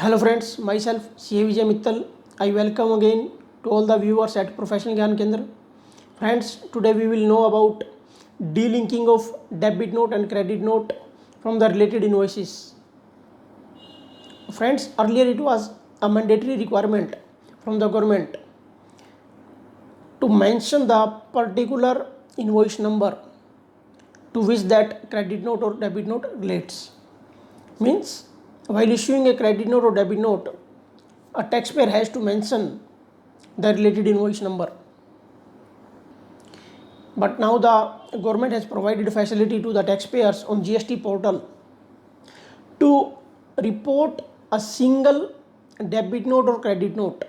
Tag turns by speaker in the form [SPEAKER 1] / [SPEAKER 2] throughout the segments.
[SPEAKER 1] Hello friends, myself CA Vijay Mittal. I welcome again to all the viewers at Professional Gyan Kendra. Friends, today we will know about delinking of debit note and credit note from the related invoices. Friends, earlier it was a mandatory requirement from the government to mention the particular invoice number to which that credit note or debit note relates. Means while issuing a credit note or debit note, a taxpayer has to mention the related invoice number. But now the government has provided a facility to the taxpayers on GST portal to report a single debit note or credit note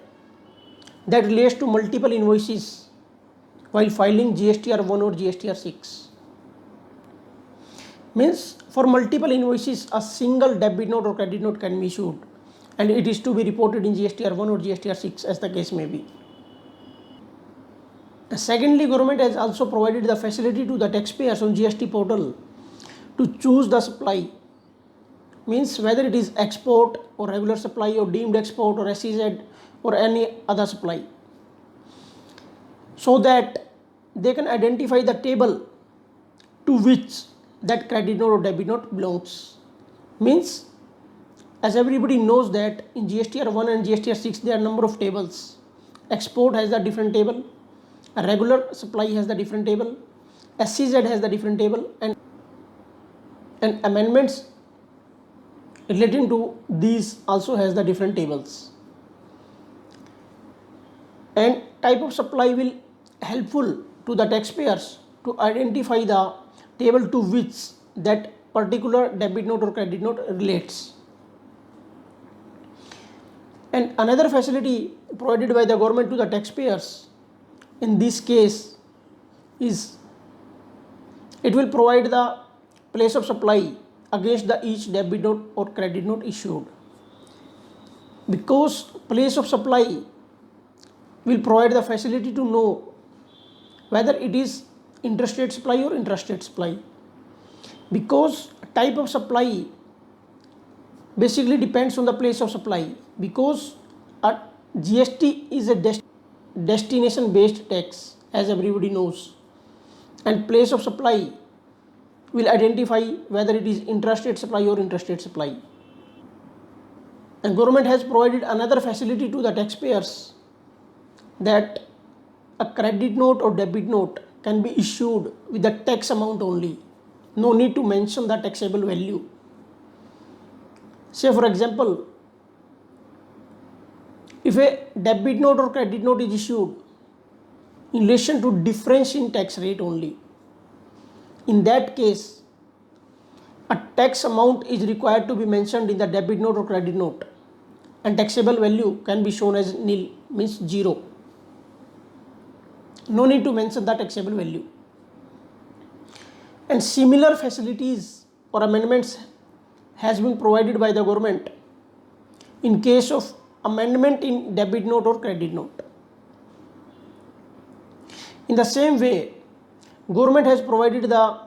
[SPEAKER 1] that relates to multiple invoices while filing GSTR 1 or GSTR 6. Means for multiple invoices, a single debit note or credit note can be issued and it is to be reported in GSTR 1 or GSTR 6 as the case may be. Secondly, government has also provided the facility to the taxpayers on GST portal to choose the supply. Means whether it is export or regular supply or deemed export or SEZ or any other supply, so that they can identify the table to which that credit note or debit note belongs. Means as everybody knows that in GSTR 1 and GSTR 6 there are number of tables. Export has the different table, a regular supply has the different table, SEZ has the different table, and amendments relating to these also has the different tables. And type of supply will helpful to the taxpayers to identify the table to which that particular debit note or credit note relates. And another facility provided by the government to the taxpayers in this case is it will provide the place of supply against the each debit note or credit note issued. Because place of supply will provide the facility to know whether it is interstate supply or intrastate supply. Because type of supply basically depends on the place of supply, because a GST is a destination based tax as everybody knows, and place of supply will identify whether it is intrastate supply or interstate supply. And government has provided another facility to the taxpayers that a credit note or debit note can be issued with the tax amount only. No need to mention the taxable value. Say for example, if a debit note or credit note is issued in relation to difference in tax rate only, in that case a tax amount is required to be mentioned in the debit note or credit note, and taxable value can be shown as nil, means 0. No need to mention the taxable value. And similar facilities or amendments has been provided by the government in case of amendment in debit note or credit note. In the same way, government has provided the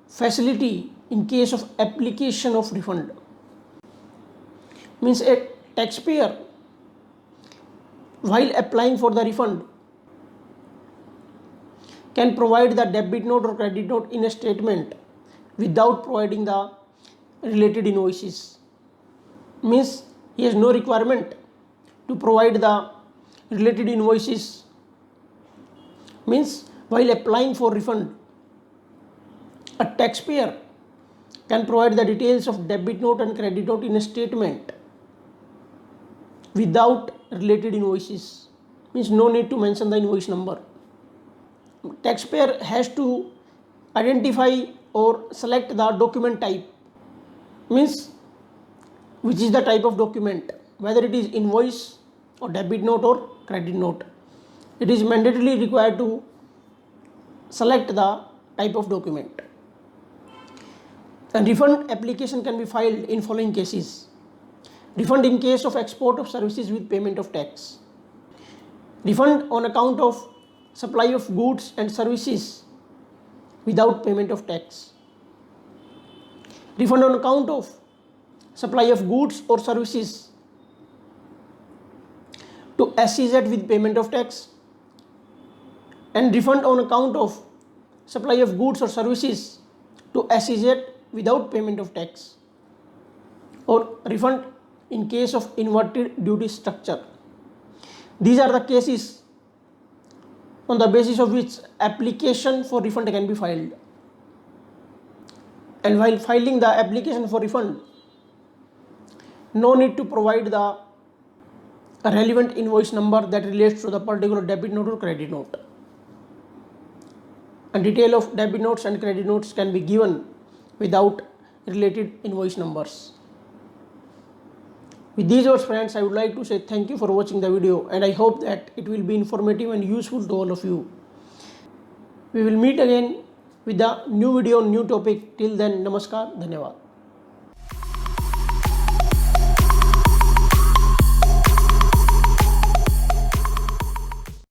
[SPEAKER 1] facility in case of application of refund. Means a taxpayer while applying for the refund can provide the debit note or credit note in a statement without providing the related invoices. Means he has no requirement to provide the related invoices. Means while applying for refund, a taxpayer can provide the details of debit note and credit note in a statement without related invoices. Means no need to mention the invoice number. Taxpayer has to identify or select the document type, means which is the type of document, whether it is invoice or debit note or credit note. It is mandatorily required to select the type of document. And refund application can be filed in following cases: refund in case of export of services with payment of tax, refund on account of supply of goods and services without payment of tax, refund on account of supply of goods or services to SEZ with payment of tax, and refund on account of supply of goods or services to SEZ without payment of tax, or refund in case of inverted duty structure. These are the cases on the basis of which application for refund can be filed. And while filing the application for refund, no need to provide the relevant invoice number that relates to the particular debit note or credit note. And detail of debit notes and credit notes can be given without related invoice numbers. With these words, friends, I would like to say thank you for watching the video, and I hope that it will be informative and useful to all of you. We will meet again with the new video, new topic. Till then, namaskar, dhanyawad.